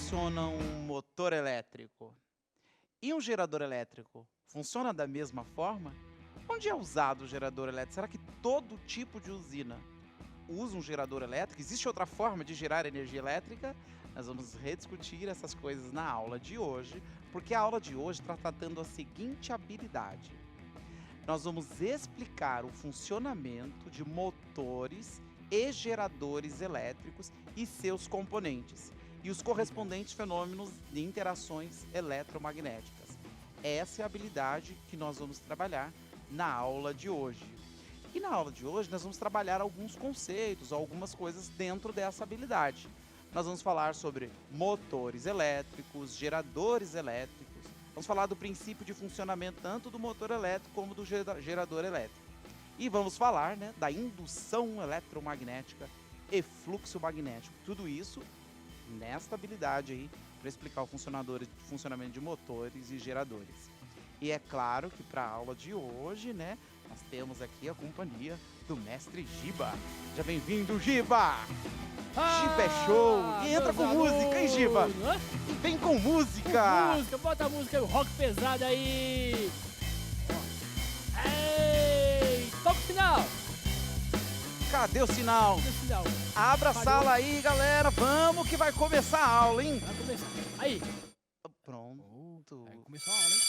funciona um motor elétrico? E um gerador elétrico? Funciona da mesma forma? Onde é usado o gerador elétrico? Será que todo tipo de usina usa um gerador elétrico? Existe outra forma de gerar energia elétrica? Nós vamos rediscutir essas coisas na aula de hoje, porque a aula de hoje está tratando a seguinte habilidade. Nós vamos explicar o funcionamento de motores e geradores elétricos e seus componentes, e os correspondentes fenômenos de interações eletromagnéticas. Essa é a habilidade que nós vamos trabalhar na aula de hoje. E na aula de hoje nós vamos trabalhar alguns conceitos, algumas coisas dentro dessa habilidade. Nós vamos falar sobre motores elétricos, geradores elétricos, vamos falar do princípio de funcionamento tanto do motor elétrico como do gerador elétrico. E vamos falar, da indução eletromagnética e fluxo magnético. Tudo isso nesta habilidade aí para explicar o funcionamento de motores e geradores. E é claro que para a aula de hoje, nós temos aqui a companhia do mestre Giba. Seja bem-vindo, Giba! Giba é show! E entra com música, hein, Giba? E vem com música! Bota a música aí, o rock pesado aí! Ei! Toca o sinal! Cadê o sinal? Cadê o sinal? Abra a sala aí, galera! Vamos que vai começar a aula, hein? Vai começar. Aí! Pronto. Começou a aula, hein?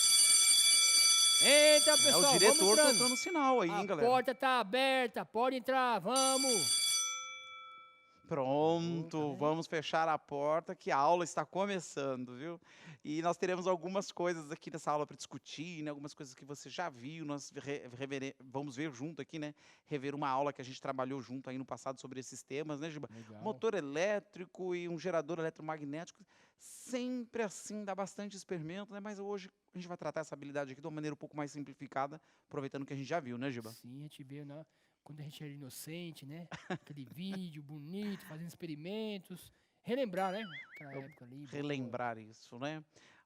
Entra, pessoal, o diretor vamos tocando o sinal aí, hein, galera? A porta tá aberta, pode entrar, vamos! Pronto, vamos fechar a porta que a aula está começando, viu? E nós teremos algumas coisas aqui nessa aula para discutir, algumas coisas que você já viu, nós vamos ver junto aqui, rever uma aula que a gente trabalhou junto aí no passado sobre esses temas, Giba? Legal. Motor elétrico e um gerador eletromagnético, sempre assim, dá bastante experimento, mas hoje a gente vai tratar essa habilidade aqui de uma maneira um pouco mais simplificada, aproveitando que a gente já viu, Giba? Sim, a gente viu, quando a gente era inocente, aquele vídeo bonito, fazendo experimentos. Relembrar, aquela época ali. Relembrar isso,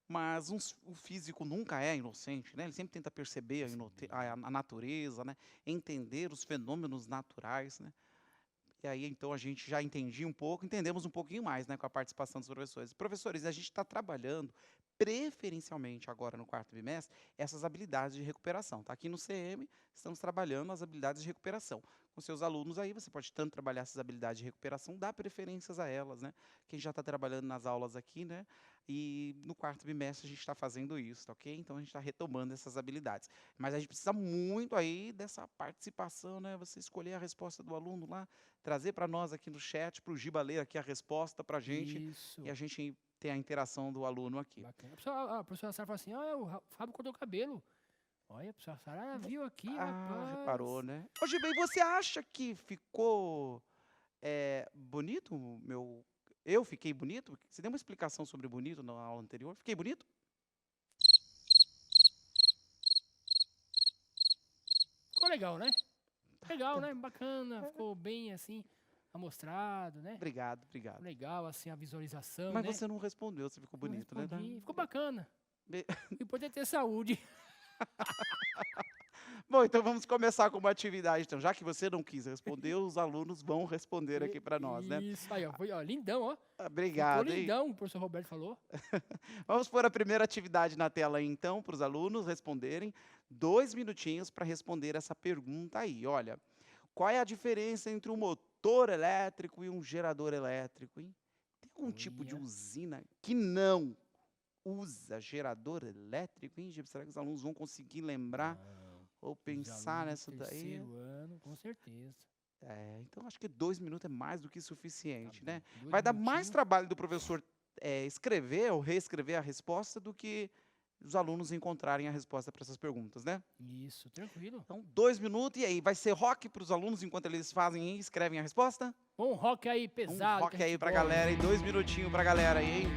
Mas o físico nunca é inocente, Ele sempre tenta perceber a natureza, entender os fenômenos naturais, E aí, então, a gente já entendia um pouco, entendemos um pouquinho mais, com a participação dos professores. Professores, a gente está trabalhando preferencialmente agora no quarto bimestre, essas habilidades de recuperação. Tá? Aqui no CM, estamos trabalhando as habilidades de recuperação. Com seus alunos aí, você pode tanto trabalhar essas habilidades de recuperação, dar preferências a elas, Quem já está trabalhando nas aulas aqui, E no quarto bimestre a gente está fazendo isso, tá ok? Então a gente está retomando essas habilidades. Mas a gente precisa muito aí dessa participação, Você escolher a resposta do aluno lá, trazer para nós aqui no chat, para o Giba ler aqui a resposta para a gente. Isso. E a gente ter a interação do aluno aqui. Bacana. A professora Sara fala assim, o Fábio cortou o cabelo. Olha, a professora Sara viu aqui, rapaz. Reparou, Ô, Giba, e você acha que ficou bonito Eu fiquei bonito? Você deu uma explicação sobre bonito na aula anterior? Fiquei bonito? Ficou legal, Legal, Bacana, ficou bem assim, amostrado, Obrigado. Legal, assim, a visualização, Mas você não respondeu, você ficou bonito, Ficou bacana. O importante é ter saúde. Bom, então vamos começar com uma atividade. Então, já que você não quis responder, os alunos vão responder aqui para nós, Isso aí, foi lindão, ó. Obrigado. Ficou lindão, o professor Roberto falou. Vamos pôr a primeira atividade na tela aí, então, para os alunos responderem. 2 minutinhos para responder essa pergunta aí. Olha, qual é a diferença entre um motor elétrico e um gerador elétrico, hein? Tem algum tipo de usina que não usa gerador elétrico, hein, Giba? Será que os alunos vão conseguir lembrar ou pensar nessa daí? Terceiro ano, com certeza. Então acho que 2 minutos é mais do que suficiente, Tá bom. Vai dar mais trabalho do professor escrever ou reescrever a resposta do que os alunos encontrarem a resposta para essas perguntas, Isso, tranquilo. Então, 2 minutos, e aí, vai ser rock para os alunos enquanto eles fazem e escrevem a resposta? Um rock aí pesado. Rock aí pra galera, e 2 minutinhos pra galera aí, hein?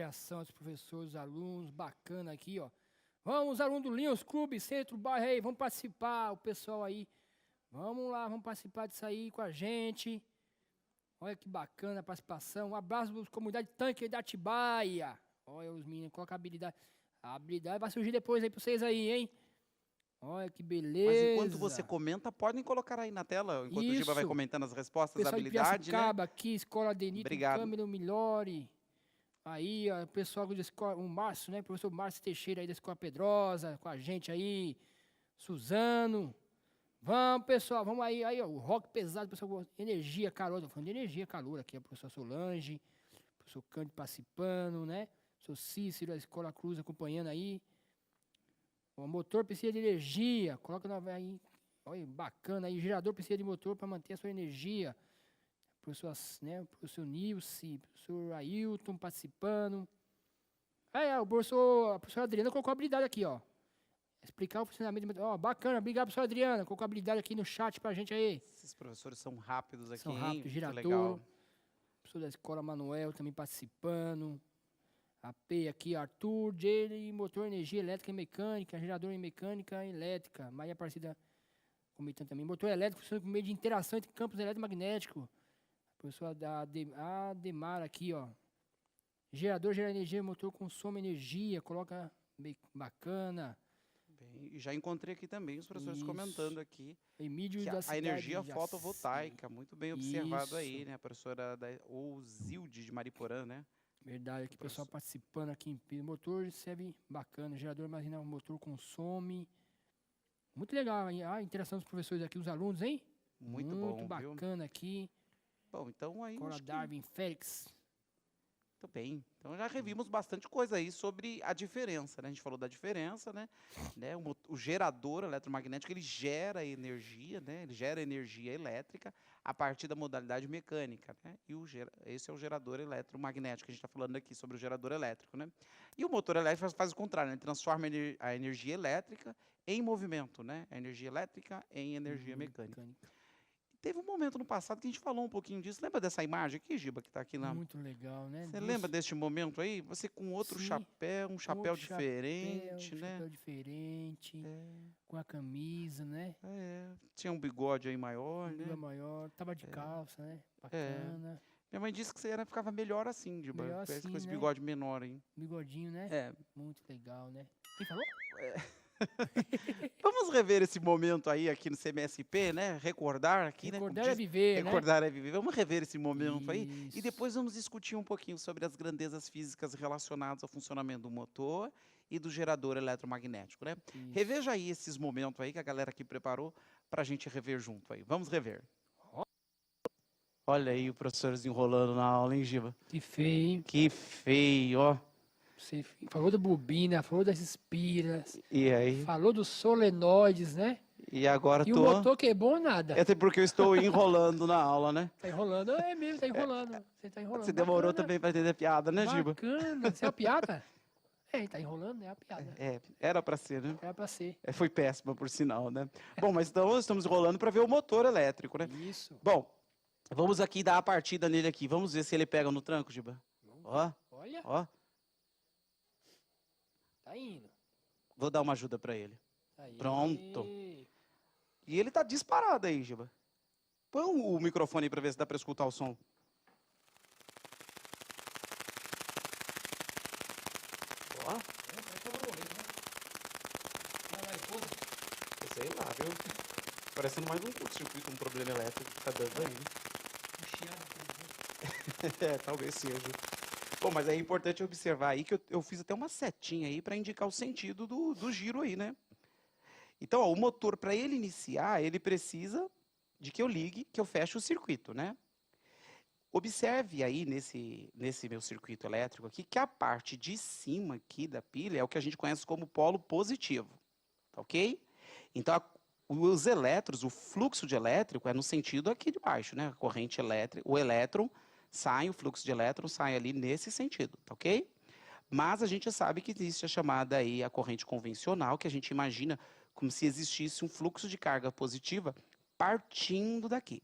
interação dos professores, dos alunos, bacana aqui, ó. Vamos, alunos do Lions Clube, Centro, Bairro aí, vamos participar, o pessoal aí. Vamos lá, vamos participar disso aí com a gente. Olha que bacana a participação. Um abraço para a comunidade tanque da Atibaia. Olha os meninos, coloca a habilidade. A habilidade vai surgir depois aí para vocês aí, hein? Olha que beleza. Mas enquanto você comenta, podem colocar aí na tela, enquanto o Giba vai Isso. comentando as respostas, a Pessoal de habilidade, né? Piracicaba aqui, Escola Denito, Obrigado. Câmara Milhore. Aí, ó, o pessoal da escola, o Márcio, né? O professor Márcio Teixeira aí da Escola Pedrosa, com a gente aí. Suzano. Vamos, pessoal, vamos aí. Aí, ó, o rock pesado, pessoal, energia, calor. Tô falando de energia, calor aqui. A professora Solange, o professor Cândido participando, né? O professor Cícero da Escola Cruz acompanhando aí. O motor precisa de energia. Coloca aí. Olha, bacana aí. O gerador precisa de motor para manter a sua energia. O professor Nilce, o professor Ailton participando. A professora Adriana colocou a habilidade aqui, ó. Explicar o funcionamento. Ó, bacana, obrigado, professora Adriana. Colocou a habilidade aqui no chat pra gente aí. Esses professores são rápidos aqui, São rápidos, hein? gerador. Legal. Professor da Escola Manuel também participando. AP aqui, Arthur, Jay, motor, energia elétrica e mecânica, gerador em mecânica e elétrica. Maria Aparecida comentando também. Motor elétrico funciona por meio de interação entre campos eletromagnéticos. A professora da Ademar aqui, ó. Gerador gera energia, motor consome energia, coloca bacana. Bem, e já encontrei aqui também os professores Isso. comentando aqui Emílio que da a cidade energia de fotovoltaica, muito bem observado aí, Isso. né? A professora Ouzilde de Mariporã, né? Verdade, aqui o pessoal participando aqui em Pires. Motor serve bacana, gerador imagina, o motor consome. Muito legal a interação dos professores aqui, os alunos, hein? Muito bom, viu? Bacana aqui. Bom, então aí Cora acho que... Darwin, Félix. Muito bem. Então já revimos bastante coisa aí sobre a diferença, né? A gente falou da diferença, né? O gerador eletromagnético, ele gera energia, né? Ele gera energia elétrica a partir da modalidade mecânica, né? E esse é o gerador eletromagnético, que a gente está falando aqui sobre o gerador elétrico, né? E o motor elétrico faz o contrário, né? Ele transforma a energia elétrica em movimento, né? A energia elétrica em energia mecânica. Teve um momento no passado que a gente falou um pouquinho disso. Lembra dessa imagem aqui, Giba, que está aqui na... Muito legal, né? Você lembra deste momento aí? Você com outro chapéu, um chapéu diferente, né? Chapéu diferente, com a camisa, né? Tinha um bigode aí maior, né? Bigode maior, tava de calça, né? Bacana. Minha mãe disse que você ficava melhor assim, Giba. Melhor Parece assim, com esse né? bigode menor aí. Bigodinho, né? Muito legal, né? Quem falou? Vamos rever esse momento aí aqui no CMSP, né? Recordar aqui, Recordar né? é viver, Recordar é viver. Vamos rever esse momento aí. Isso. E depois vamos discutir um pouquinho sobre as grandezas físicas relacionadas ao funcionamento do motor e do gerador eletromagnético, né? Isso. Reveja aí esses momentos aí que a galera aqui preparou pra gente rever junto aí. Vamos rever. Olha aí o professor desenrolando na aula, hein, Giba? Que feio, hein? Que feio, ó. Você falou da bobina, falou das espiras, E aí? falou dos solenoides, né? E agora E o motor quebrou nada. Até porque eu estou enrolando na aula, né? Tá enrolando, é mesmo, tá enrolando. Você tá enrolando. Você demorou Bacana, também para entender a piada, né, Giba? Bacana. Você é a piada? Tá enrolando, é a piada. Era para ser, né? Era pra ser. Foi péssima, por sinal, né? Bom, mas então estamos enrolando para ver o motor elétrico, né? Isso. Bom, vamos aqui dar a partida nele aqui. Vamos ver se ele pega no tranco, Giba. Ó, Olha, ó. tá indo. Vou dar uma ajuda para ele. Aí. Pronto. E ele tá disparado aí, Giba. Põe o microfone para ver se dá para escutar o som. Ó. Sei lá, viu? Parecendo mais um curto-circuito, um problema elétrico que tá dando aí. Talvez seja. Bom, mas é importante observar aí que eu fiz até uma setinha aí para indicar o sentido do giro aí, né? Então, ó, o motor, para ele iniciar, ele precisa de que eu ligue, que eu feche o circuito, né? Observe aí nesse meu circuito elétrico aqui, que a parte de cima aqui da pilha é o que a gente conhece como polo positivo, tá ok? Então, os elétrons, o fluxo de elétrico é no sentido aqui de baixo, né? A corrente elétrica, o elétron sai, o fluxo de elétron sai ali nesse sentido, tá ok? Mas a gente sabe que existe a chamada aí a corrente convencional, que a gente imagina como se existisse um fluxo de carga positiva partindo daqui,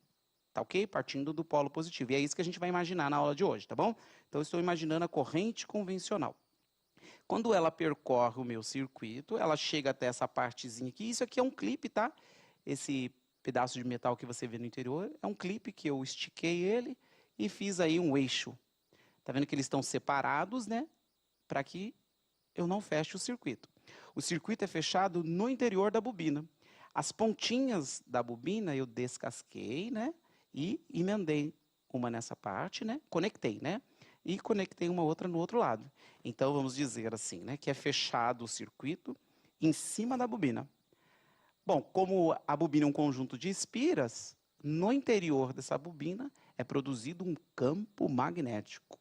tá ok? Partindo do polo positivo. E é isso que a gente vai imaginar na aula de hoje, tá bom? Então, eu estou imaginando a corrente convencional. Quando ela percorre o meu circuito, ela chega até essa partezinha aqui. Isso aqui é um clipe, tá? Esse pedaço de metal que você vê no interior é um clipe que eu estiquei ele e fiz aí um eixo. Tá vendo que eles estão separados, né? Para que eu não feche o circuito. O circuito é fechado no interior da bobina. As pontinhas da bobina eu descasquei, né? E emendei uma nessa parte, né? Conectei, né? E conectei uma outra no outro lado. Então, vamos dizer assim, né? Que é fechado o circuito em cima da bobina. Bom, como a bobina é um conjunto de espiras, no interior dessa bobina é produzido um campo magnético.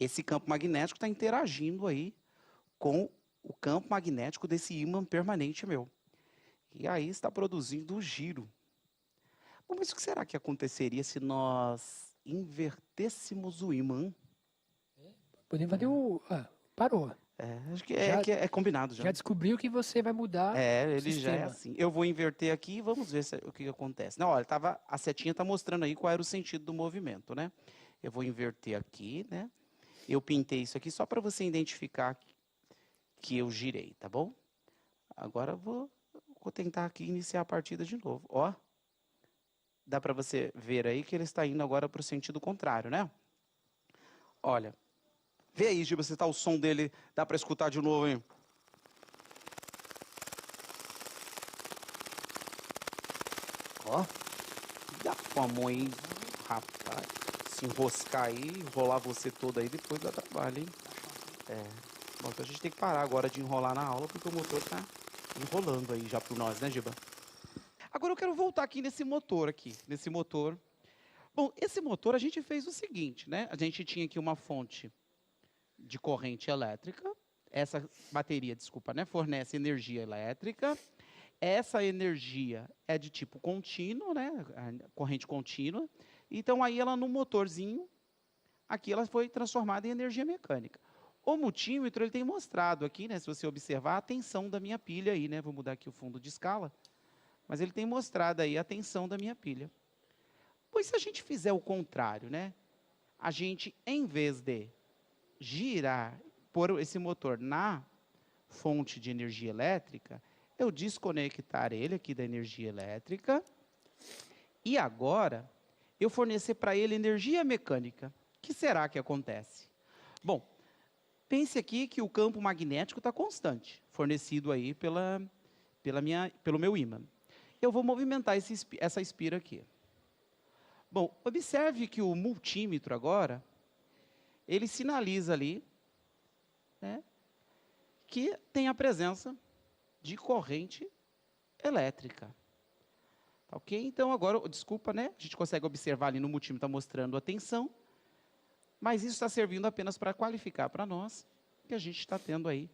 Esse campo magnético está interagindo aí com o campo magnético desse ímã permanente meu. E aí está produzindo o giro. Bom, mas o que será que aconteceria se nós invertêssemos o ímã? Podemos fazer o... parou. Acho que Já- é combinado já. Já descobriu que você vai mudar Ele já é sistema. assim. Eu vou inverter aqui e vamos ver o que acontece. Não, olha, a setinha está mostrando aí qual era o sentido do movimento, né? Eu vou inverter aqui, né? Eu pintei isso aqui só para você identificar que eu girei, tá bom? Agora eu vou tentar aqui iniciar a partida de novo. Ó, dá para você ver aí que ele está indo agora para o sentido contrário, né? Olha, vê aí, Giba, se tá o som dele, dá para escutar de novo, hein? Ó, dá com a mão aí, rapaz. Se enroscar aí, enrolar você todo aí, depois dá trabalho, hein? Bom, então a gente tem que parar agora de enrolar na aula, porque o motor tá enrolando aí já por nós, né, Giba? Agora eu quero voltar aqui nesse motor Bom, esse motor a gente fez o seguinte, né? A gente tinha aqui uma fonte de corrente elétrica. Essa bateria, desculpa, né? Fornece energia elétrica. Essa energia é de tipo contínuo, né? Corrente contínua. Então, aí ela no motorzinho, aqui ela foi transformada em energia mecânica. O multímetro, ele tem mostrado aqui, né? Se você observar, a tensão da minha pilha aí, né? Vou mudar aqui o fundo de escala. Mas ele tem mostrado aí a tensão da minha pilha. Pois se a gente fizer o contrário, né? A gente, em vez de girar, pôr esse motor na fonte de energia elétrica, eu desconectar ele aqui da energia elétrica e agora eu fornecer para ele energia mecânica. O que será que acontece? Bom, pense aqui que o campo magnético está constante, fornecido aí pelo meu ímã. Eu vou movimentar essa espira aqui. Bom, observe que o multímetro agora, ele sinaliza ali, né, que tem a presença de corrente elétrica. Tá ok? Então, agora, desculpa, né? A gente consegue observar ali no multímetro, está mostrando a tensão, mas isso está servindo apenas para qualificar para nós que a gente está tendo aí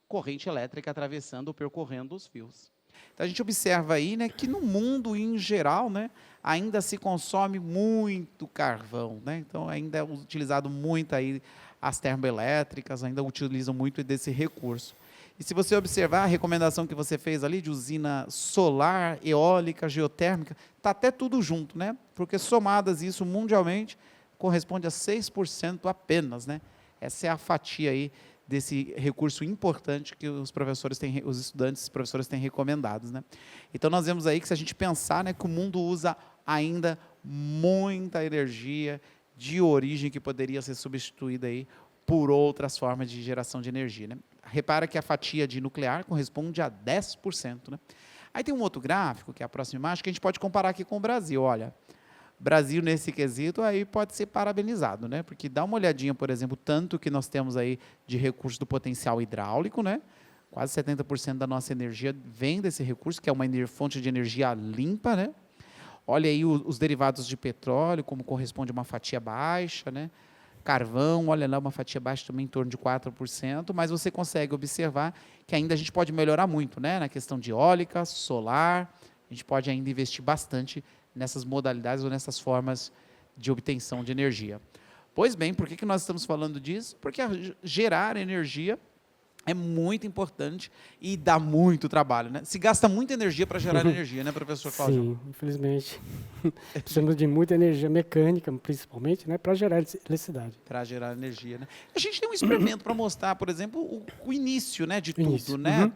corrente elétrica atravessando ou percorrendo os fios. Então, a gente observa aí, né, que no mundo em geral, né, ainda se consome muito carvão, né? Então, ainda é utilizado muito aí as termoelétricas, ainda utilizam muito desse recurso. E se você observar a recomendação que você fez ali de usina solar, eólica, geotérmica, está até tudo junto, né? Porque somadas isso mundialmente corresponde a 6% apenas, né? Essa é a fatia aí desse recurso importante que os estudantes e professores têm recomendados, né? Então nós vemos aí que se a gente pensar, né, que o mundo usa ainda muita energia de origem que poderia ser substituída aí por outras formas de geração de energia, né? Repara que a fatia de nuclear corresponde a 10%, né? Aí tem um outro gráfico, que é a próxima imagem, que a gente pode comparar aqui com o Brasil. Olha, Brasil nesse quesito aí pode ser parabenizado, né? Porque dá uma olhadinha, por exemplo, tanto que nós temos aí de recurso do potencial hidráulico, né? Quase 70% da nossa energia vem desse recurso, que é uma fonte de energia limpa, né? Olha aí os derivados de petróleo, como corresponde a uma fatia baixa, né? Carvão, olha lá, uma fatia baixa também em torno de 4%, mas você consegue observar que ainda a gente pode melhorar muito, né? Na questão de eólica, solar, a gente pode ainda investir bastante nessas modalidades ou nessas formas de obtenção de energia. Pois bem, por que nós estamos falando disso? Porque gerar energia É muito importante e dá muito trabalho, né? Se gasta muita energia para gerar energia, né, professor Cláudio? Sim, infelizmente. Precisamos de muita energia mecânica, principalmente, né, para gerar eletricidade. Para gerar energia, né? A gente tem um experimento para mostrar, por exemplo, o início, né, de tudo, Início. né?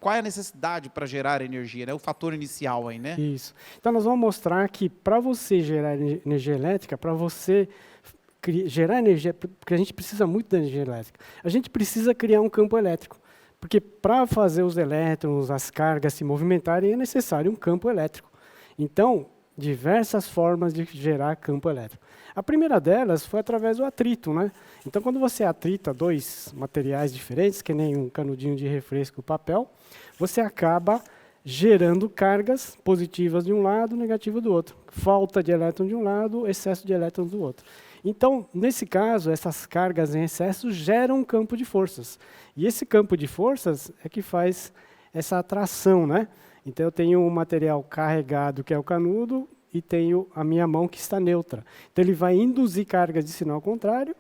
Qual é a necessidade para gerar energia, né? O fator inicial aí, né? Isso. Então, nós vamos mostrar que para você gerar energia elétrica, para você gerar energia, porque a gente precisa muito da energia elétrica, a gente precisa criar um campo elétrico. Porque para fazer os elétrons, as cargas se movimentarem, é necessário um campo elétrico. Então, diversas formas de gerar campo elétrico. A primeira delas foi através do atrito, né? Então, quando você atrita dois materiais diferentes, que nem um canudinho de refresco e papel, você acaba gerando cargas positivas de um lado, negativas do outro. Falta de elétron de um lado, excesso de elétrons do outro. Então, nesse caso, essas cargas em excesso geram um campo de forças. E esse campo de forças é que faz essa atração, né? Então, eu tenho um material carregado, que é o canudo, e tenho a minha mão que está neutra. Então, ele vai induzir cargas de sinal contrário,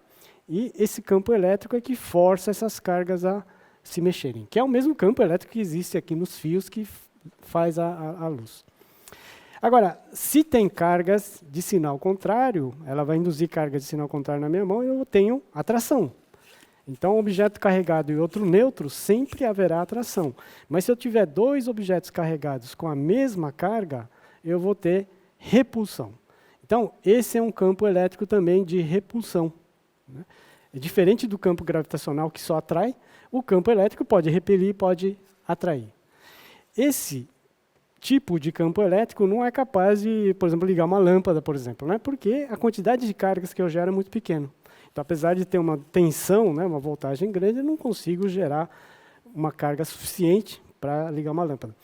e esse campo elétrico é que força essas cargas a se mexerem, que é o mesmo campo elétrico que existe aqui nos fios que faz a luz. Agora, se tem cargas de sinal contrário, ela vai induzir cargas de sinal contrário na minha mão e eu tenho atração. Então, um objeto carregado e outro neutro, sempre haverá atração. Mas se eu tiver dois objetos carregados com a mesma carga, eu vou ter repulsão. Então, esse é um campo elétrico também de repulsão, né? É diferente do campo gravitacional que só atrai, o campo elétrico pode repelir, pode atrair. Esse tipo de campo elétrico não é capaz de, por exemplo, ligar uma lâmpada, por exemplo, né? Porque a quantidade de cargas que eu gero é muito pequena. Então, apesar de ter uma tensão, né, uma voltagem grande, eu não consigo gerar uma carga suficiente para ligar uma lâmpada.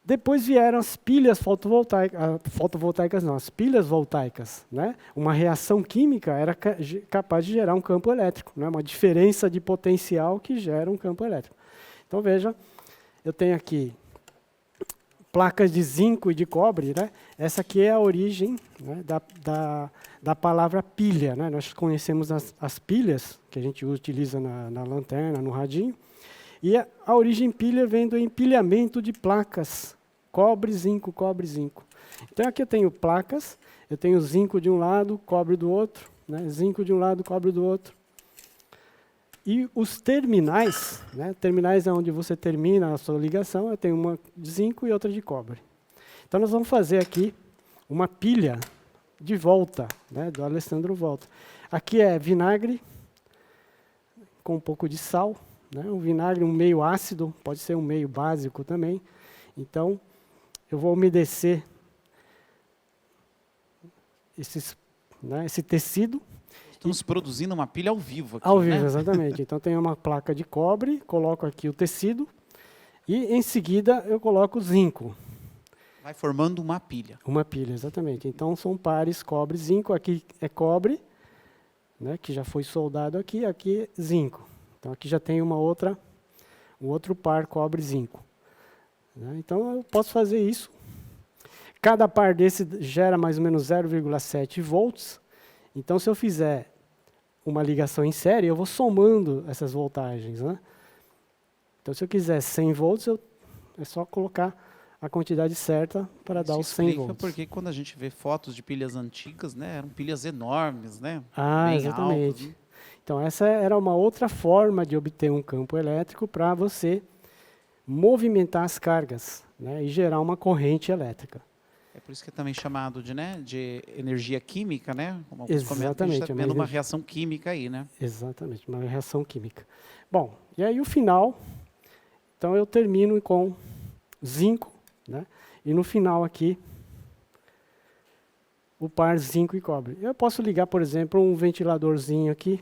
Depois vieram as pilhas fotovoltaicas não, as pilhas voltaicas, né? Uma reação química era capaz de gerar um campo elétrico, né? Uma diferença de potencial que gera um campo elétrico. Então, veja, eu tenho aqui placas de zinco e de cobre, né? Essa aqui é a origem, né, da palavra pilha, né? Nós conhecemos as pilhas, que a gente utiliza na lanterna, no radinho, e a origem pilha vem do empilhamento de placas, cobre, zinco, cobre, zinco. Então, aqui eu tenho placas, eu tenho zinco de um lado, cobre do outro, né? Zinco de um lado, cobre do outro. E os terminais, né? Terminais é onde você termina a sua ligação, eu tenho uma de zinco e outra de cobre. Então, nós vamos fazer aqui uma pilha de volta, né? Do Alessandro Volta. Aqui é vinagre com um pouco de sal, né? Um vinagre, um meio ácido, pode ser um meio básico também. Então, eu vou umedecer esse tecido. Estamos produzindo uma pilha ao vivo aqui, ao vivo, né? exatamente. Então, tem uma placa de cobre, coloco aqui o tecido e, em seguida, eu coloco o zinco. Vai formando uma pilha. Uma pilha, exatamente. Então, são pares cobre e zinco. Aqui é cobre, né, que já foi soldado aqui, aqui é zinco. Então, aqui já tem um outro par cobre e zinco. Né? Então, eu posso fazer isso. Cada par desse gera mais ou menos 0,7 volts. Então, se eu fizer uma ligação em série, eu vou somando essas voltagens, né? Então, se eu quiser 100 volts, é só colocar a quantidade certa para dar os 100 volts. Porque quando a gente vê fotos de pilhas antigas, né, eram pilhas enormes, né? Ah, exatamente. Altas, né? Então, essa era uma outra forma de obter um campo elétrico para você movimentar as cargas, né, e gerar uma corrente elétrica. É por isso que é também chamado de energia química, né? Como exatamente. Está vendo uma reação química aí, né? Exatamente, uma reação química. Bom, e aí o final, então eu termino com zinco, né? E no final aqui, o par zinco e cobre. Eu posso ligar, por exemplo, um ventiladorzinho aqui,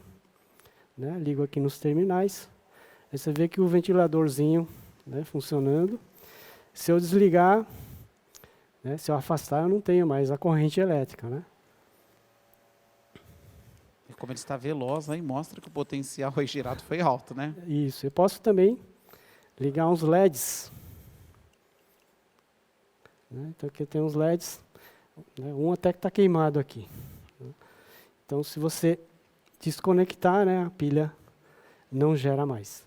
né? Ligo aqui nos terminais. Aí você vê que o ventiladorzinho, né, funcionando. Se eu desligar, né, se eu afastar, eu não tenho mais a corrente elétrica, né? E como ele está veloz, aí mostra que o potencial aí gerado foi alto, né? Isso. Eu posso também ligar uns LEDs. Né? Então, aqui tem uns LEDs. Né? Um até que está queimado aqui. Então, se você desconectar, né, a pilha não gera mais.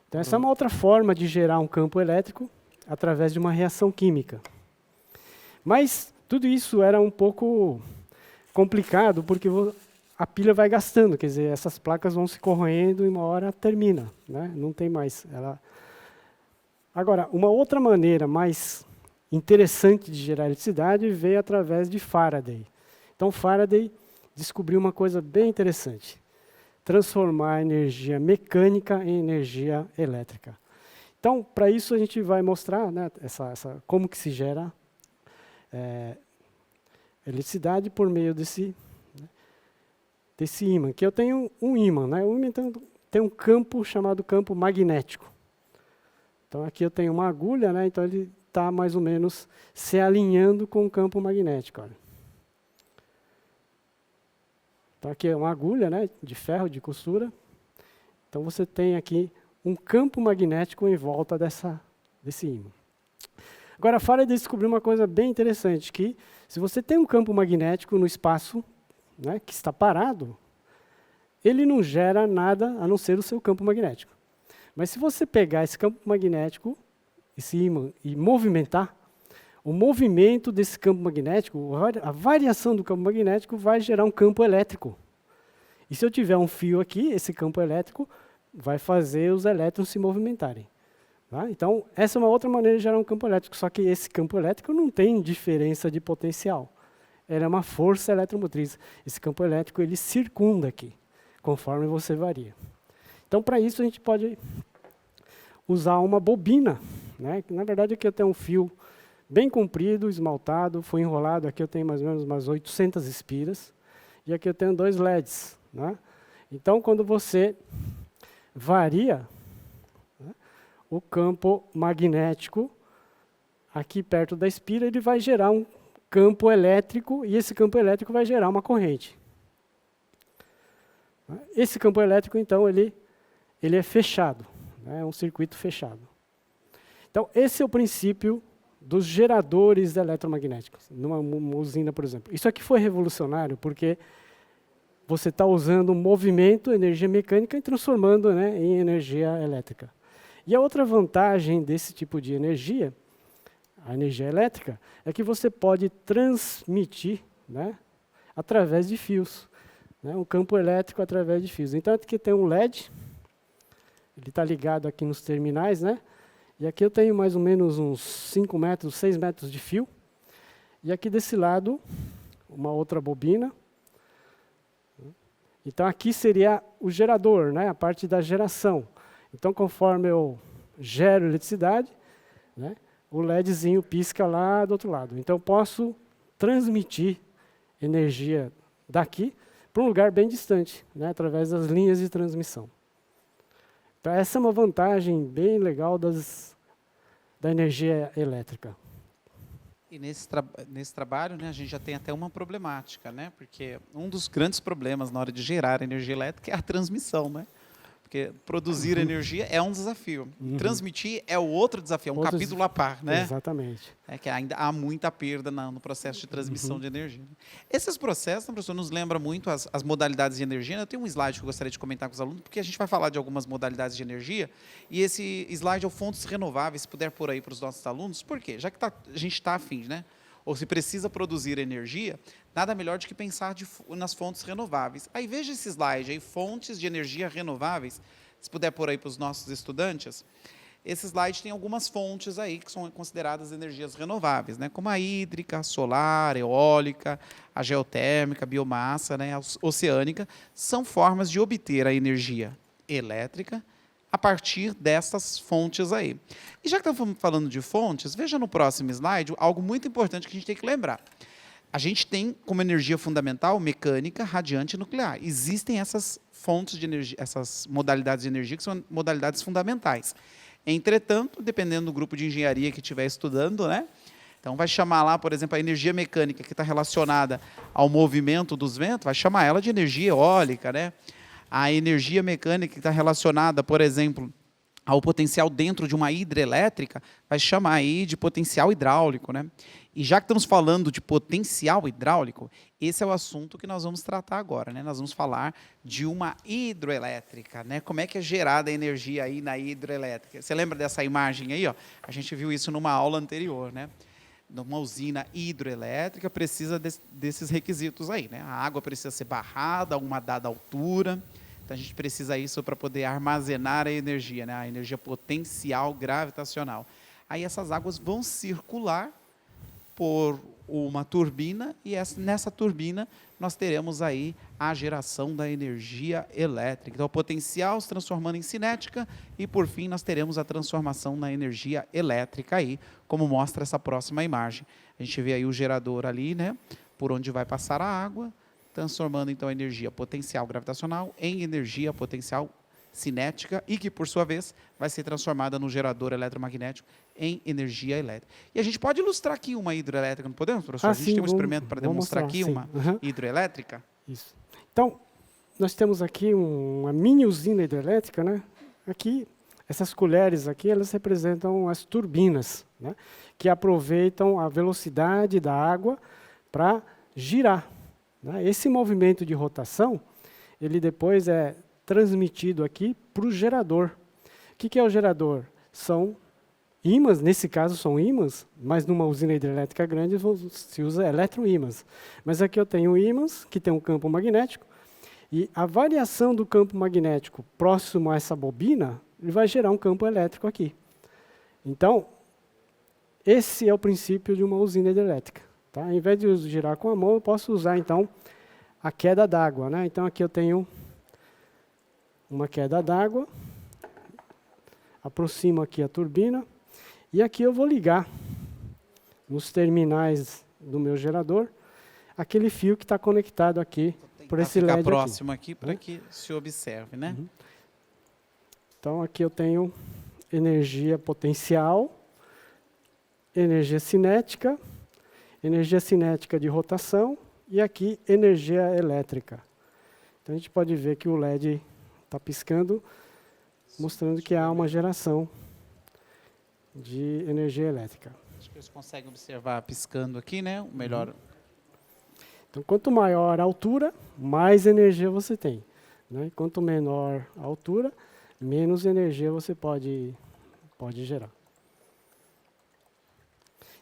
Então, essa é uma outra forma de gerar um campo elétrico através de uma reação química. Mas tudo isso era um pouco complicado, porque a pilha vai gastando, quer dizer, essas placas vão se corroendo e uma hora termina, né? Não tem mais. Agora, uma outra maneira mais interessante de gerar eletricidade veio através de Faraday. Então, Faraday descobriu uma coisa bem interessante: transformar a energia mecânica em energia elétrica. Então, para isso a gente vai mostrar, né, como que se gera eletricidade por meio desse ímã. Aqui eu tenho um ímã, né? O ímã tem um campo chamado campo magnético. Então aqui eu tenho uma agulha, né? Então ele está mais ou menos se alinhando com o campo magnético. Olha. Então aqui é uma agulha, né, de ferro, de costura. Então você tem aqui um campo magnético em volta desse ímã. Agora, a Faraday descobriu uma coisa bem interessante, que se você tem um campo magnético no espaço, né, que está parado, ele não gera nada a não ser o seu campo magnético. Mas se você pegar esse campo magnético, esse ímã, e movimentar, o movimento desse campo magnético, a variação do campo magnético vai gerar um campo elétrico. E se eu tiver um fio aqui, esse campo elétrico vai fazer os elétrons se movimentarem. Tá? Então, essa é uma outra maneira de gerar um campo elétrico, só que esse campo elétrico não tem diferença de potencial. Ele é uma força eletromotriz. Esse campo elétrico ele circunda aqui, conforme você varia. Então, para isso, a gente pode usar uma bobina. Né? Na verdade, aqui eu tenho um fio bem comprido, esmaltado, foi enrolado. Aqui eu tenho mais ou menos umas 800 espiras. E aqui eu tenho 2 LEDs. Né? Então, quando você varia, né, o campo magnético aqui perto da espira, ele vai gerar um campo elétrico, e esse campo elétrico vai gerar uma corrente. Esse campo elétrico, então, ele é fechado, né, é um circuito fechado. Então, esse é o princípio dos geradores eletromagnéticos, numa usina, por exemplo. Isso aqui foi revolucionário, porque você está usando movimento, energia mecânica, e transformando, né, em energia elétrica. E a outra vantagem desse tipo de energia, a energia elétrica, é que você pode transmitir, né, através de fios. Né, um campo elétrico através de fios. Então, aqui tem um LED, ele está ligado aqui nos terminais, né? E aqui eu tenho mais ou menos uns 5 metros, 6 metros de fio. E aqui desse lado, uma outra bobina. Então, aqui seria o gerador, né, a parte da geração. Então, conforme eu gero eletricidade, né, o LEDzinho pisca lá do outro lado. Então, eu posso transmitir energia daqui para um lugar bem distante, né, através das linhas de transmissão. Então, essa é uma vantagem bem legal da energia elétrica. E nesse trabalho, né, a gente já tem até uma problemática, né? Porque um dos grandes problemas na hora de gerar energia elétrica é a transmissão, né? Porque produzir energia é um desafio. Transmitir é o outro desafio, é um capítulo à par, né? Exatamente. É que ainda há muita perda no processo de transmissão de energia. Esses processos, professor, nos lembram muito as modalidades de energia. Eu tenho um slide que eu gostaria de comentar com os alunos, porque a gente vai falar de algumas modalidades de energia, e esse slide é o fontes renováveis, se puder pôr aí para os nossos alunos. Por quê? Já que a gente está afim, né? Ou se precisa produzir energia, nada melhor do que pensar nas fontes renováveis. Aí veja esse slide aí, fontes de energia renováveis, se puder pôr aí para os nossos estudantes. Esse slide tem algumas fontes aí que são consideradas energias renováveis, né? Como a hídrica, solar, eólica, a geotérmica, a biomassa, né? A oceânica, são formas de obter a energia elétrica a partir dessas fontes aí. E já que estamos falando de fontes, veja no próximo slide algo muito importante que a gente tem que lembrar. A gente tem como energia fundamental mecânica, radiante e nuclear. Existem essas fontes de energia, essas modalidades de energia que são modalidades fundamentais. Entretanto, dependendo do grupo de engenharia que estiver estudando, né? Então, vai chamar lá, por exemplo, a energia mecânica que está relacionada ao movimento dos ventos, vai chamar ela de energia eólica, né? A energia mecânica que está relacionada, por exemplo, ao potencial dentro de uma hidrelétrica, vai chamar aí de potencial hidráulico, né? E já que estamos falando de potencial hidráulico, esse é o assunto que nós vamos tratar agora, né? Nós vamos falar de uma hidroelétrica, né? Como é que é gerada a energia aí na hidroelétrica? Você lembra dessa imagem aí, ó? A gente viu isso numa aula anterior, né? Uma usina hidroelétrica precisa desses requisitos aí, né? A água precisa ser barrada a uma dada altura. Então, a gente precisa disso para poder armazenar a energia, né? A energia potencial gravitacional. Aí essas águas vão circular por uma turbina e nessa turbina nós teremos aí a geração da energia elétrica. Então, o potencial se transformando em cinética e, por fim, nós teremos a transformação na energia elétrica aí, como mostra essa próxima imagem. A gente vê aí o gerador ali, né? Por onde vai passar a água, transformando então a energia potencial gravitacional em energia potencial cinética e que, por sua vez, vai ser transformada no gerador eletromagnético em energia elétrica. E a gente pode ilustrar aqui uma hidroelétrica, não podemos, professor? A gente tem um experimento para demonstrar aqui uma hidroelétrica. Isso. Então, nós temos aqui uma mini usina hidrelétrica, né? Aqui, essas colheres aqui, elas representam as turbinas, né? Que aproveitam a velocidade da água para girar, né? Esse movimento de rotação, ele depois é transmitido aqui para o gerador. O que é o gerador? São ímãs, nesse caso são ímãs, mas numa usina hidrelétrica grande se usa eletroímãs. Mas aqui eu tenho ímãs, que tem um campo magnético, e a variação do campo magnético próximo a essa bobina, ele vai gerar um campo elétrico aqui. Então, esse é o princípio de uma usina hidrelétrica. Tá? Ao invés de girar com a mão, eu posso usar, então, a queda d'água, né? Então, aqui eu tenho uma queda d'água, aproximo aqui a turbina, e aqui eu vou ligar nos terminais do meu gerador aquele fio que está conectado aqui por esse LED próximo aqui para que se observe, né? Então aqui eu tenho energia potencial, energia cinética de rotação e aqui energia elétrica. Então a gente pode ver que o LED está piscando, mostrando que há uma geração de energia elétrica. Acho que eles conseguem observar piscando aqui, né? O melhor. Então, quanto maior a altura, mais energia você tem, né? Quanto menor a altura, menos energia você pode gerar.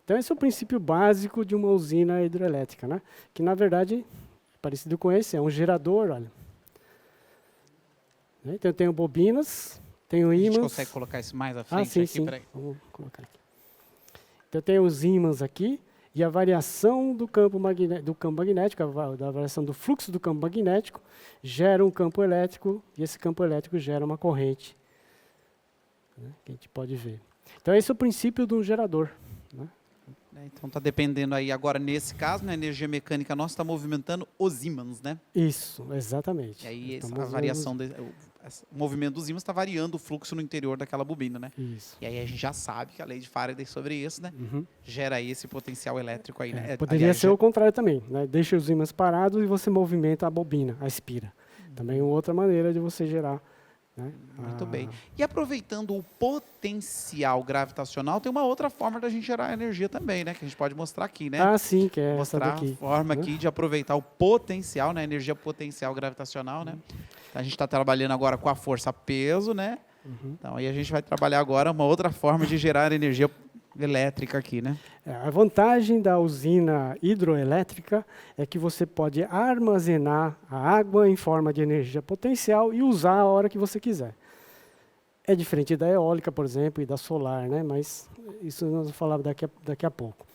Então, esse é o princípio básico de uma usina hidrelétrica, né? Que, na verdade, é parecido com esse, é um gerador, olha. Então, eu tenho bobinas, tenho ímãs. A gente consegue colocar isso mais à frente? Sim, aqui? sim. Vou colocar aqui. Então, eu tenho os ímãs aqui, e a variação do campo magnético, da variação do fluxo do campo magnético, gera um campo elétrico, e esse campo elétrico gera uma corrente, né, que a gente pode ver. Então, esse é o princípio de um gerador, né? Então, está dependendo aí, agora nesse caso, na energia mecânica nossa, está movimentando os ímãs, né? Isso, exatamente. E aí, Então, a variação, o movimento dos ímãs está variando o fluxo no interior daquela bobina, né? Isso. E aí a gente já sabe que a lei de Faraday sobre isso, né? Gera aí esse potencial elétrico aí, né? Poderia ser o contrário também, né? Deixa os ímãs parados e você movimenta a bobina, a espira. Também é outra maneira de você gerar, né? Muito bem. E aproveitando o potencial gravitacional, tem uma outra forma da gente gerar energia também, né? Que a gente pode mostrar aqui, né? Sim, que é mostrar essa daqui. A forma aqui de aproveitar o potencial, né? Energia potencial gravitacional, né? A gente está trabalhando agora com a força-peso, né? Então, aí a gente vai trabalhar agora uma outra forma de gerar energia elétrica aqui, né? A vantagem da usina hidroelétrica é que você pode armazenar a água em forma de energia potencial e usar a hora que você quiser. É diferente da eólica, por exemplo, e da solar, né? Mas isso nós vamos falar daqui a pouco.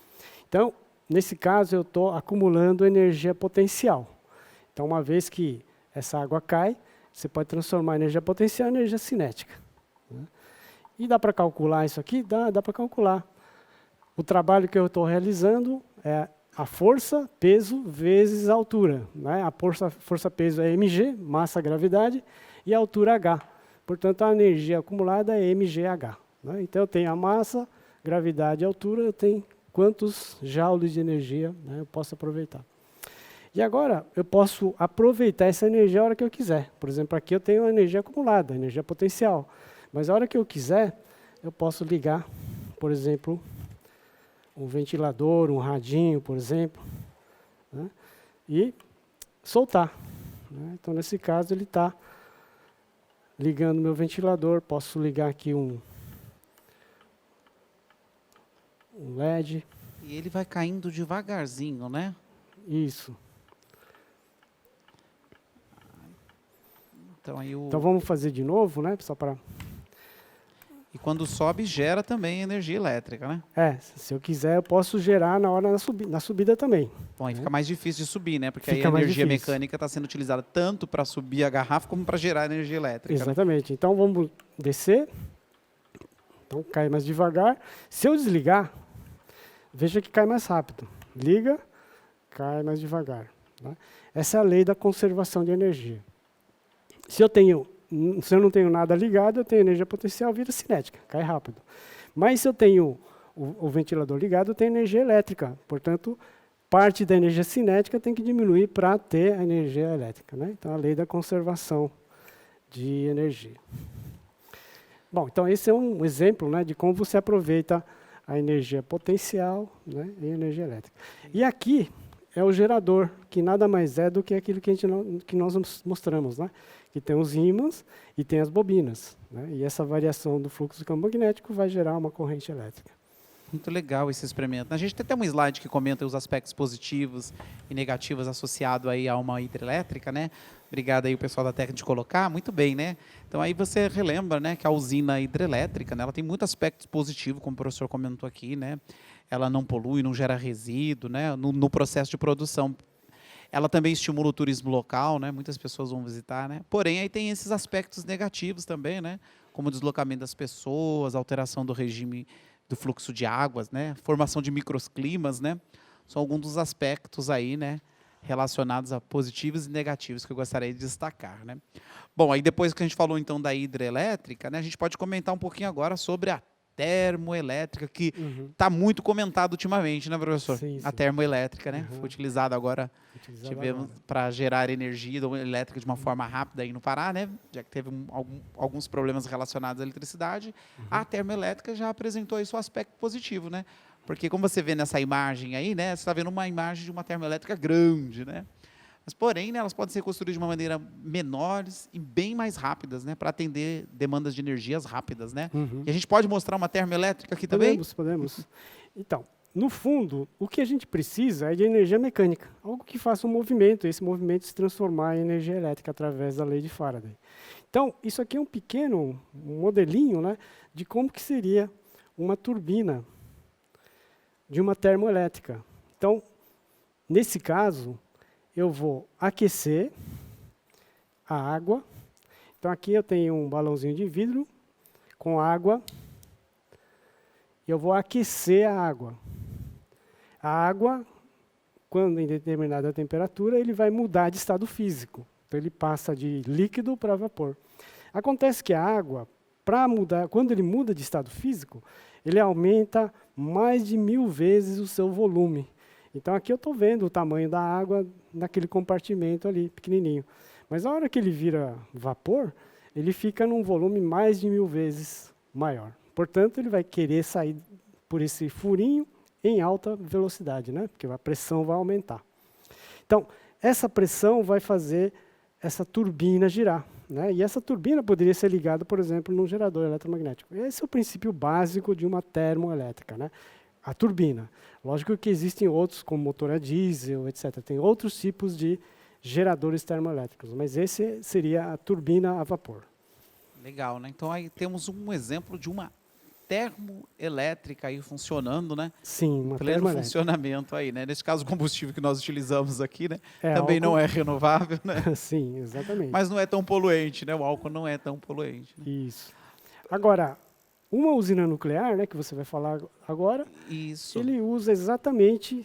Então, nesse caso, eu estou acumulando energia potencial. Então, uma vez que essa água cai, você pode transformar a energia potencial em energia cinética, né? E dá para calcular isso aqui? Dá para calcular. O trabalho que eu estou realizando é a força, peso, vezes a altura, né? A força-peso é mg, massa, gravidade, e a altura h. Portanto, a energia acumulada é mgh, né? Então, eu tenho a massa, gravidade e altura, eu tenho quantos joules de energia, né, eu posso aproveitar. E agora, eu posso aproveitar essa energia a hora que eu quiser. Por exemplo, aqui eu tenho a energia acumulada, energia potencial. Mas a hora que eu quiser, eu posso ligar, por exemplo, um ventilador, um radinho, por exemplo, né, e soltar. Né? Então, nesse caso, ele está ligando meu ventilador. Posso ligar aqui um LED. E ele vai caindo devagarzinho, né? Isso. Então, aí Então vamos fazer de novo, né? Só para. E quando sobe, gera também energia elétrica, né? Se eu quiser, eu posso gerar na hora na subida também. Bom, aí fica mais difícil de subir, né? Porque Fica aí a mais energia difícil. mecânica está sendo utilizada tanto para subir a garrafa como para gerar energia elétrica. Né? Exatamente. Então vamos descer. Então cai mais devagar. Se eu desligar, veja que cai mais rápido. Liga, cai mais devagar. Né? Essa é a lei da conservação de energia. Se eu não tenho nada ligado, eu tenho energia potencial, vira cinética, cai rápido. Mas se eu tenho o ventilador ligado, eu tenho energia elétrica. Portanto, parte da energia cinética tem que diminuir para ter a energia elétrica. Né? Então, a lei da conservação de energia. Bom, então esse é um exemplo, né, de como você aproveita a energia potencial, né, e a energia elétrica. E aqui é o gerador, que nada mais é do que aquilo que nós mostramos, né? Que tem os ímãs e tem as bobinas. Né? E essa variação do fluxo do campo magnético vai gerar uma corrente elétrica. Muito legal esse experimento. A gente tem até um slide que comenta os aspectos positivos e negativos associados aí a uma hidrelétrica, né? Obrigado aí o pessoal da técnica de colocar. Muito bem, né? Então aí você relembra, né, que a usina hidrelétrica, né, ela tem muitos aspectos positivos, como o professor comentou aqui, né? Ela não polui, não gera resíduo, né? No processo de produção. Ela também estimula o turismo local, né? Muitas pessoas vão visitar, né? Porém, aí tem esses aspectos negativos também, né? Como o deslocamento das pessoas, alteração do regime do fluxo de águas, né? Formação de microclimas, né? São alguns dos aspectos aí, né, relacionados a positivos e negativos que eu gostaria de destacar, né? Bom, aí depois que a gente falou então da hidrelétrica, né, a gente pode comentar um pouquinho agora sobre a termoelétrica, que está muito comentado ultimamente, né, professor? Sim, A sim. termoelétrica, né? Foi utilizada agora, tivemos agora. para gerar energia elétrica de uma forma rápida aí no Pará, né? Já que teve alguns problemas relacionados à eletricidade. A termoelétrica já apresentou aí seu aspecto positivo, né? Porque como você vê nessa imagem aí, né? Você está vendo uma imagem de uma termoelétrica grande, né? Mas, porém, né, elas podem ser construídas de uma maneira menores e bem mais rápidas, né, para atender demandas de energias rápidas, né? E a gente pode mostrar uma termoelétrica aqui também? Podemos. Então, no fundo, o que a gente precisa é de energia mecânica, algo que faça um movimento, esse movimento se transformar em energia elétrica através da lei de Faraday. Então, isso aqui é um pequeno modelinho, né, de como que seria uma turbina de uma termoelétrica. Então, nesse caso, eu vou aquecer a água. Então, aqui eu tenho um balãozinho de vidro com água. E eu vou aquecer a água. A água, quando em determinada temperatura, ele vai mudar de estado físico. Então, ele passa de líquido para vapor. Acontece que a água, para mudar, quando ele muda de estado físico, ele aumenta mais de 1000 vezes o seu volume. Então, aqui eu estou vendo o tamanho da água naquele compartimento ali, pequenininho. Mas na hora que ele vira vapor, ele fica num volume mais de 1000 vezes maior. Portanto, ele vai querer sair por esse furinho em alta velocidade, né? Porque a pressão vai aumentar. Então, essa pressão vai fazer essa turbina girar. Né? E essa turbina poderia ser ligada, por exemplo, num gerador eletromagnético. Esse é o princípio básico de uma termoelétrica, né? A turbina. Lógico que existem outros, como motor a diesel, etc. Tem outros tipos de geradores termoelétricos, mas esse seria a turbina a vapor. Legal, né? Então aí temos um exemplo de uma termoelétrica aí funcionando, né? Sim, uma pleno termoelétrica. funcionamento aí, né? Nesse caso, o combustível que nós utilizamos aqui, né? É Também álcool. não é renovável, né? Sim, exatamente. Mas não é tão poluente, né? O álcool não é tão poluente. Né? Isso. Agora, uma usina nuclear, né, que você vai falar agora, Isso. ele usa exatamente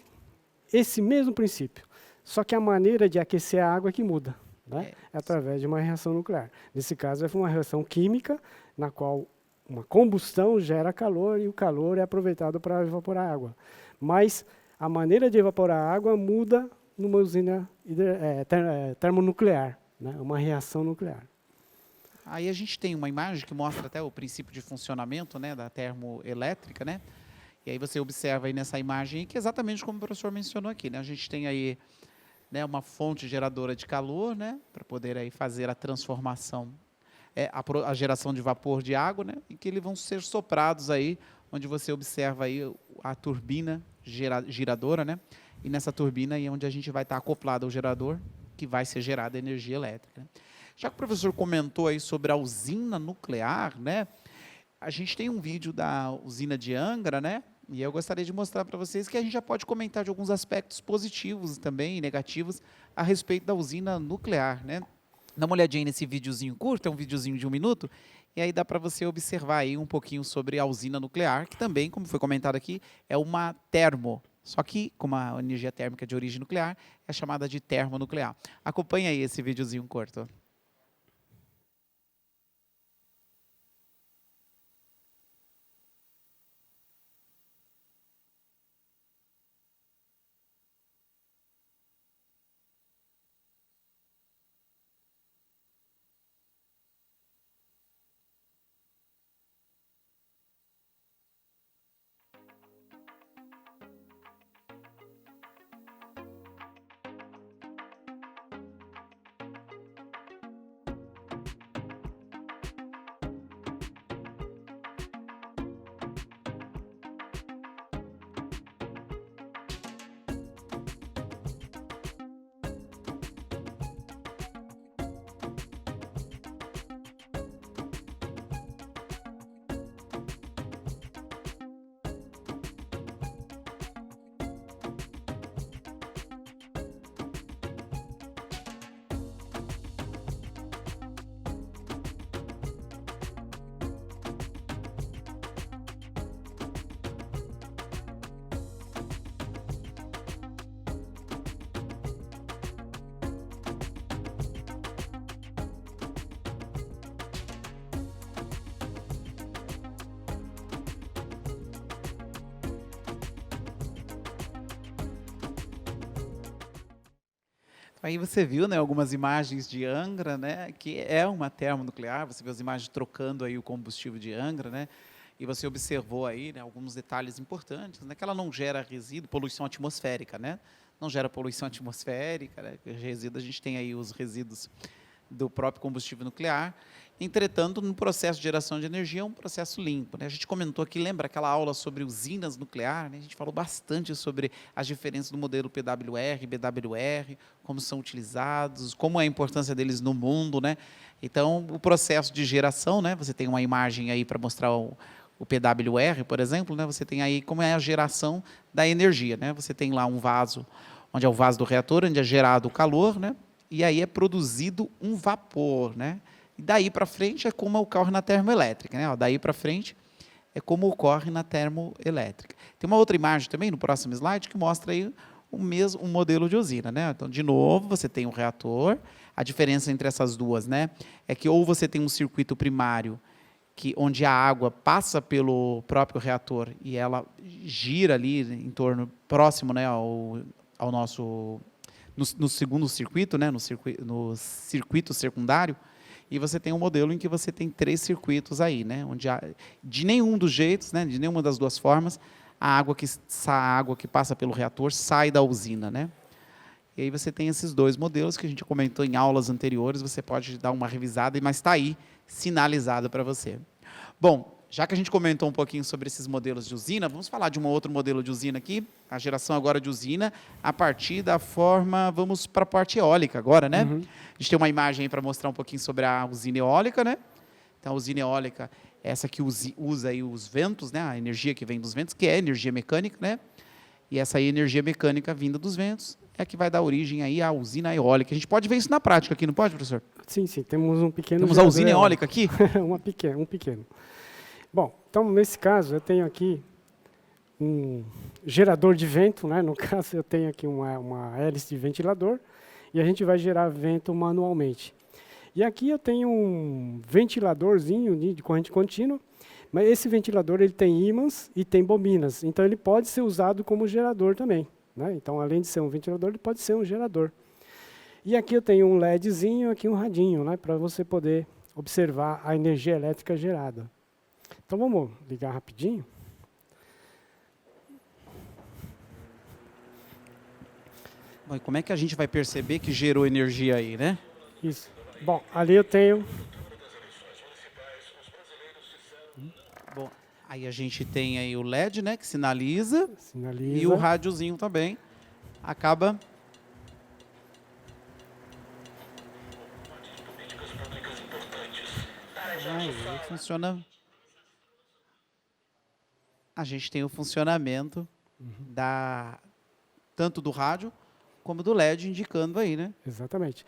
esse mesmo princípio. Só que a maneira de aquecer a água é que muda, né? É através de uma reação nuclear. Nesse caso, é uma reação química, na qual uma combustão gera calor e o calor é aproveitado para evaporar a água. Mas a maneira de evaporar a água muda numa usina termonuclear, né? Uma reação nuclear. Aí a gente tem uma imagem que mostra até o princípio de funcionamento, né, da termoelétrica, né? E aí você observa aí nessa imagem que é exatamente como o professor mencionou aqui, né? A gente tem aí, né, uma fonte geradora de calor, né, para poder aí fazer a transformação, a geração de vapor de água, né, e que eles vão ser soprados aí, onde você observa aí a turbina giradora, né? E nessa turbina aí é onde a gente vai estar acoplado ao gerador, que vai ser gerada energia elétrica, né? Já que o professor comentou aí sobre a usina nuclear, né? A gente tem um vídeo da usina de Angra, né? E eu gostaria de mostrar para vocês que a gente já pode comentar de alguns aspectos positivos também e negativos a respeito da usina nuclear, né? Dá uma olhadinha nesse videozinho curto, é um videozinho de 1 minuto, e aí dá para você observar aí um pouquinho sobre a usina nuclear, que também, como foi comentado aqui, é uma termo. Só que, como a energia térmica de origem nuclear, é chamada de termonuclear. Acompanhe aí esse videozinho curto. Aí você viu, né, algumas imagens de Angra, né, que é uma termonuclear, você viu as imagens trocando aí o combustível de Angra, né, e você observou aí, né, alguns detalhes importantes, né, que ela não gera resíduo, poluição atmosférica, né, não gera poluição atmosférica, né, resíduo, a gente tem aí os resíduos do próprio combustível nuclear. Entretanto, no processo de geração de energia é um processo limpo, né? A gente comentou aqui, lembra aquela aula sobre usinas nucleares, né? A gente falou bastante sobre as diferenças do modelo PWR, BWR, como são utilizados, como é a importância deles no mundo, né? Então, o processo de geração, né? Você tem uma imagem aí para mostrar o PWR, por exemplo, né? Você tem aí como é a geração da energia, né? Você tem lá um vaso, onde é o vaso do reator, onde é gerado o calor, né? E aí é produzido um vapor, né? E daí para frente é como ocorre na termoelétrica, né? Ó, daí para frente é como ocorre na termoelétrica. Tem uma outra imagem também no próximo slide que mostra aí um modelo de usina, né? Então, de novo, você tem um reator. A diferença entre essas duas, né, é que ou você tem um circuito primário onde a água passa pelo próprio reator e ela gira ali em torno próximo, né, ao nosso no segundo circuito, né, no circuito secundário. E você tem um modelo em que você tem 3 circuitos aí, né? Onde de nenhum dos jeitos, né? De nenhuma das duas formas, a água que passa pelo reator sai da usina, né? E aí você tem esses 2 modelos que a gente comentou em aulas anteriores, você pode dar uma revisada, mas está aí sinalizado para você. Bom, já que a gente comentou um pouquinho sobre esses modelos de usina, vamos falar de um outro modelo de usina aqui, a geração agora de usina, a partir da forma, vamos para a parte eólica agora, né? Uhum. A gente tem uma imagem aí para mostrar um pouquinho sobre a usina eólica, né? Então, a usina eólica é essa que usa aí os ventos, né? A energia que vem dos ventos, que é energia mecânica, né? E essa aí, energia mecânica vinda dos ventos é a que vai dar origem aí à usina eólica. A gente pode ver isso na prática aqui, não pode, professor? Sim, sim. Temos um pequeno... Temos a usina eólica aqui? um pequeno. Bom, então, nesse caso, eu tenho aqui um gerador de vento, né? No caso, eu tenho aqui uma hélice de ventilador, e a gente vai gerar vento manualmente. E aqui eu tenho um ventiladorzinho de corrente contínua, mas esse ventilador ele tem ímãs e tem bobinas, então ele pode ser usado como gerador também, né? Então, além de ser um ventilador, ele pode ser um gerador. E aqui eu tenho um LEDzinho, aqui um radinho, né? Para você poder observar a energia elétrica gerada. Então vamos ligar rapidinho. Bom, e como é que a gente vai perceber que gerou energia aí, né? Isso. Bom, ali eu tenho... Bom, aí a gente tem aí o LED, né, que sinaliza. Sinaliza. E o rádiozinho também acaba... Aí funciona... A gente tem o funcionamento tanto do rádio como do LED indicando aí, né? Exatamente.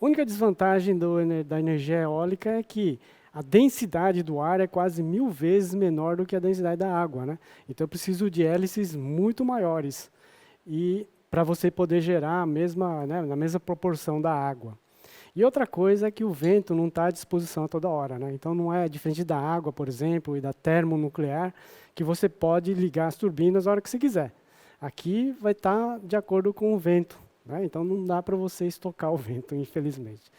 A única desvantagem da energia eólica é que a densidade do ar é quase 1000 vezes menor do que a densidade da água, né? Então eu preciso de hélices muito maiores e para você poder gerar na mesma proporção da água. E outra coisa é que o vento não está à disposição a toda hora, né? Então não é diferente da água, por exemplo, e da termonuclear, que você pode ligar as turbinas a hora que você quiser. Aqui vai estar de acordo com o vento, né? Então não dá para você estocar o vento, infelizmente.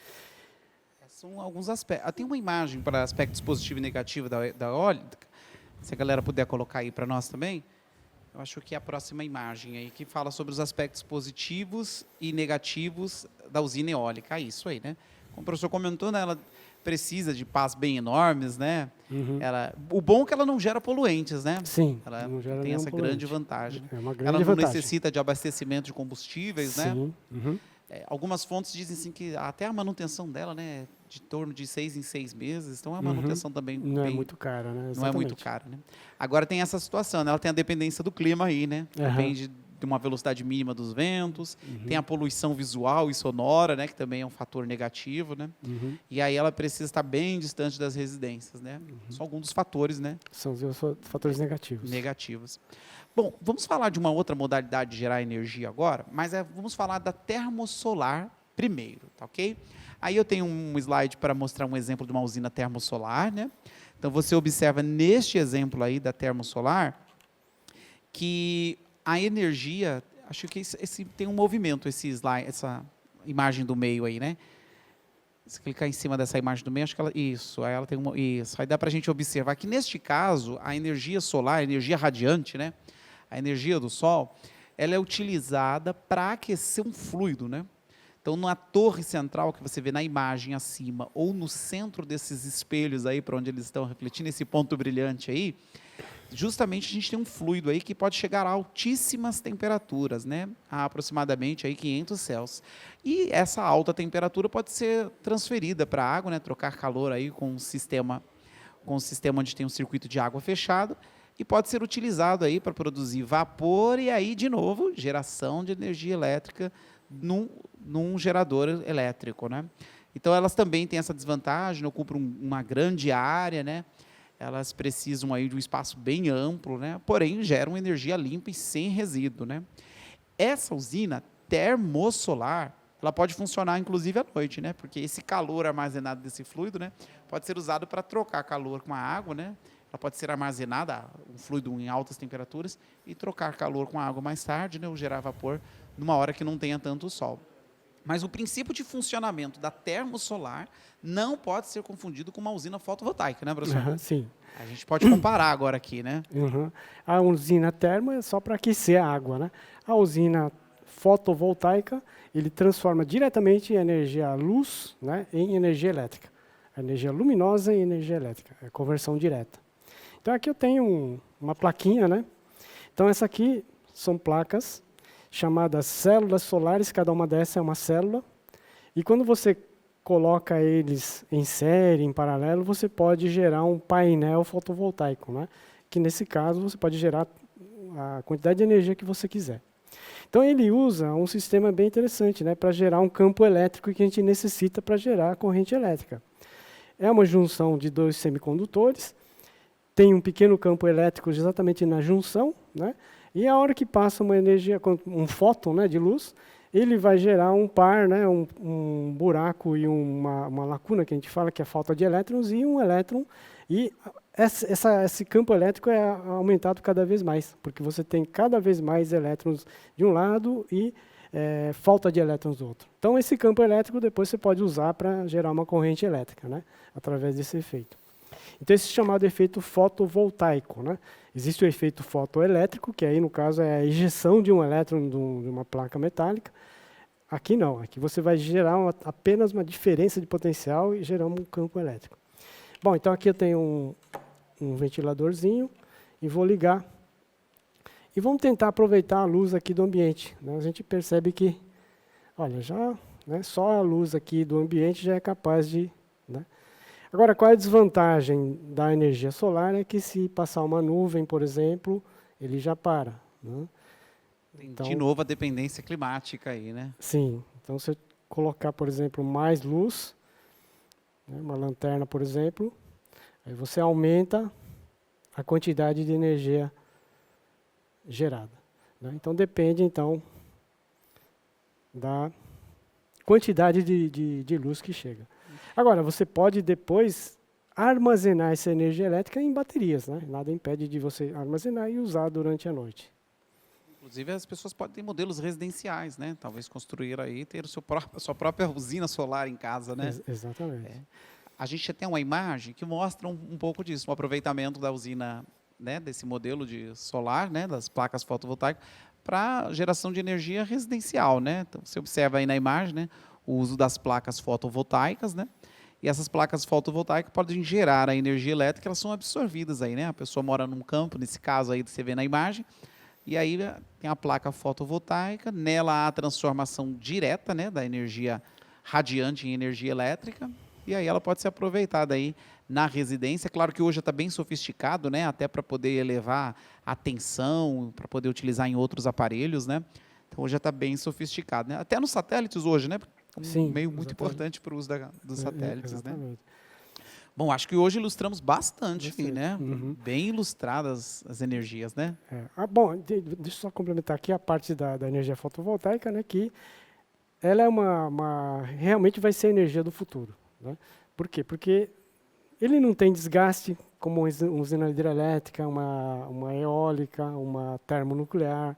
São alguns aspectos. Tem uma imagem para aspectos positivo e negativo da eólica, se a galera puder colocar aí para nós também. Eu acho que é a próxima imagem aí, que fala sobre os aspectos positivos e negativos da usina eólica. É isso aí, né? Como o professor comentou, né, ela precisa de pás bem enormes, né? O bom é que ela não gera poluentes, né? Sim, ela não gera tem essa poluente. grande vantagem. É uma grande ela não vantagem. necessita de abastecimento de combustíveis, né? Sim. Algumas fontes dizem assim, que até a manutenção dela, né, de torno de 6 em 6 meses, então é uma manutenção também não é muito cara, né? Não é muito cara, né? Agora tem essa situação, né? Ela tem a dependência do clima aí, né? Depende de uma velocidade mínima dos ventos, tem a poluição visual e sonora, né, que também é um fator negativo, né? E aí ela precisa estar bem distante das residências, né? São alguns dos fatores, né? São os fatores negativos. Negativos. Bom, vamos falar de uma outra modalidade de gerar energia agora, mas vamos falar da termosolar primeiro, tá ok? Aí eu tenho um slide para mostrar um exemplo de uma usina termosolar, né? Então você observa neste exemplo aí da termosolar que a energia, acho que esse tem um movimento, esse slide, essa imagem do meio aí, né? Se clicar em cima dessa imagem do meio, acho que ela, isso, aí ela tem isso, aí dá para a gente observar que neste caso a energia solar, a energia radiante, né? A energia do sol, ela é utilizada para aquecer um fluido, né? Então, na torre central que você vê na imagem acima, ou no centro desses espelhos aí, para onde eles estão refletindo, esse ponto brilhante aí, justamente a gente tem um fluido aí que pode chegar a altíssimas temperaturas, né? A aproximadamente aí 500 Celsius. E essa alta temperatura pode ser transferida para a água, né? Trocar calor aí com um sistema onde tem um circuito de água fechado, e pode ser utilizado aí para produzir vapor e aí, de novo, geração de energia elétrica num gerador elétrico, né? Então, elas também têm essa desvantagem, ocupam uma grande área, né? Elas precisam aí de um espaço bem amplo, né? Porém, geram energia limpa e sem resíduo, né? Essa usina termosolar, ela pode funcionar, inclusive, à noite, né? Porque esse calor armazenado desse fluido, né, pode ser usado para trocar calor com a água, né? Ela pode ser armazenada, um fluido em altas temperaturas, e trocar calor com a água mais tarde, né, ou gerar vapor numa hora que não tenha tanto sol. Mas o princípio de funcionamento da termosolar não pode ser confundido com uma usina fotovoltaica, né, professor? Sim. A gente pode comparar agora aqui, né? A usina termo é só para aquecer a água, né? A usina fotovoltaica, ele transforma diretamente a energia luz, né, em energia elétrica. A energia luminosa em energia elétrica, é conversão direta. Então aqui eu tenho uma plaquinha, né? Então essa aqui são placas chamadas células solares, cada uma dessas é uma célula. E quando você coloca eles em série, em paralelo, você pode gerar um painel fotovoltaico, né? Que nesse caso você pode gerar a quantidade de energia que você quiser. Então ele usa um sistema bem interessante, né, para gerar um campo elétrico que a gente necessita para gerar a corrente elétrica. É uma junção de dois semicondutores, tem um pequeno campo elétrico exatamente na junção, né, e a hora que passa uma energia, um fóton, né, de luz, ele vai gerar um par, né, um buraco e uma lacuna, que a gente fala que é falta de elétrons, e um elétron. E esse campo elétrico é aumentado cada vez mais, porque você tem cada vez mais elétrons de um lado e falta de elétrons do outro. Então, esse campo elétrico depois você pode usar para gerar uma corrente elétrica, né? Através desse efeito. Então, esse é chamado efeito fotovoltaico, né? Existe o efeito fotoelétrico, que aí, no caso, é a injeção de um elétron de uma placa metálica. Aqui não, aqui você vai gerar apenas uma diferença de potencial e gerar um campo elétrico. Bom, então aqui eu tenho um ventiladorzinho e vou ligar. E vamos tentar aproveitar a luz aqui do ambiente, né? A gente percebe que, olha, já, né, só a luz aqui do ambiente já é capaz de... Né? Agora, qual é a desvantagem da energia solar? É que se passar uma nuvem, por exemplo, ele já para. Né? Então, de novo, a dependência climática aí, né? Sim. Então, se eu colocar, por exemplo, mais luz, né, uma lanterna, por exemplo, aí você aumenta a quantidade de energia gerada. Né? Então, depende, então, da quantidade de luz que chega. Agora, você pode depois armazenar essa energia elétrica em baterias, né? Nada impede de você armazenar e usar durante a noite. Inclusive, as pessoas podem ter modelos residenciais, né? Talvez construir aí, ter a sua própria usina solar em casa, né? Exatamente. A gente tem uma imagem que mostra um pouco disso, o aproveitamento da usina, né? Desse modelo de solar, né? Das placas fotovoltaicas, para geração de energia residencial, né? Então, você observa aí na imagem, né? O uso das placas fotovoltaicas, né? E essas placas fotovoltaicas podem gerar a energia elétrica, elas são absorvidas aí, né? A pessoa mora num campo, nesse caso aí que você vê na imagem, e aí tem a placa fotovoltaica, nela há a transformação direta, né, da energia radiante em energia elétrica, e aí ela pode ser aproveitada aí na residência. Claro que hoje está bem sofisticado, né, até para poder elevar a tensão, para poder utilizar em outros aparelhos, né? Então hoje já está bem sofisticado, né? Até nos satélites hoje, né? Sim, meio muito exatamente. importante para o uso dos satélites, né? Exatamente. Bom, acho que hoje ilustramos bastante, Bastante. né? Uhum. Bem ilustradas as energias, né? Bom, deixa eu só complementar aqui a parte da energia fotovoltaica, né? Que ela é realmente vai ser a energia do futuro, né? Por quê? Porque ele não tem desgaste como uma usina hidrelétrica, uma eólica, uma termonuclear.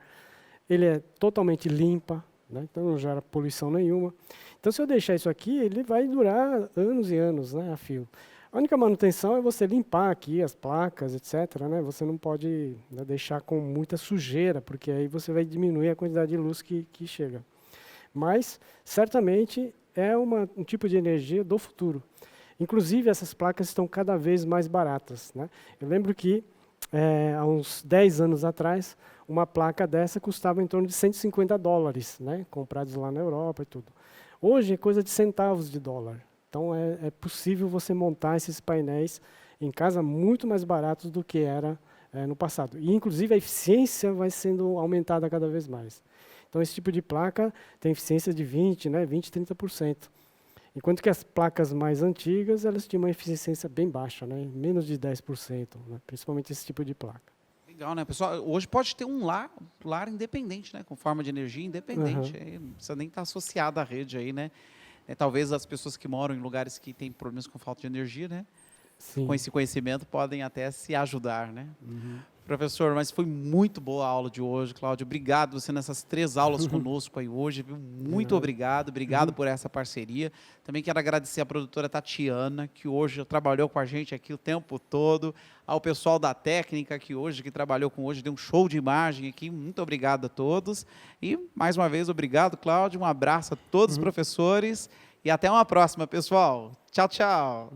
Ele é totalmente limpa, né? Então não gera poluição nenhuma. Então, se eu deixar isso aqui, ele vai durar anos e anos, né, a fio. A única manutenção é você limpar aqui as placas, etc. Né? Você não pode, né, deixar com muita sujeira, porque aí você vai diminuir a quantidade de luz que chega. Mas, certamente, é um tipo de energia do futuro. Inclusive, essas placas estão cada vez mais baratas, né? Eu lembro que, há uns 10 anos atrás, uma placa dessa custava em torno de $150, né? Comprados lá na Europa e tudo. Hoje é coisa de centavos de dólar. Então, é possível você montar esses painéis em casa muito mais baratos do que era no passado. E, inclusive, a eficiência vai sendo aumentada cada vez mais. Então, esse tipo de placa tem eficiência de 20%, né, 30%. Enquanto que as placas mais antigas, elas tinham uma eficiência bem baixa, né, menos de 10%, né, principalmente esse tipo de placa. Legal, né, pessoal? Hoje pode ter um lar independente, né, com forma de energia independente. Uhum. Não precisa nem estar associado à rede aí, né? Talvez as pessoas que moram em lugares que têm problemas com falta de energia, né? Sim. Com esse conhecimento podem até se ajudar, né? Uhum. Professor, mas foi muito boa a aula de hoje, Cláudio. Obrigado você nessas 3 aulas conosco aí hoje, viu? Muito obrigado por essa parceria. Também quero agradecer à produtora Tatiana, que hoje trabalhou com a gente aqui o tempo todo, ao pessoal da técnica que trabalhou com hoje, deu um show de imagem aqui. Muito obrigado a todos. E, mais uma vez, obrigado, Cláudio. Um abraço a todos os professores e até uma próxima, pessoal. Tchau, tchau.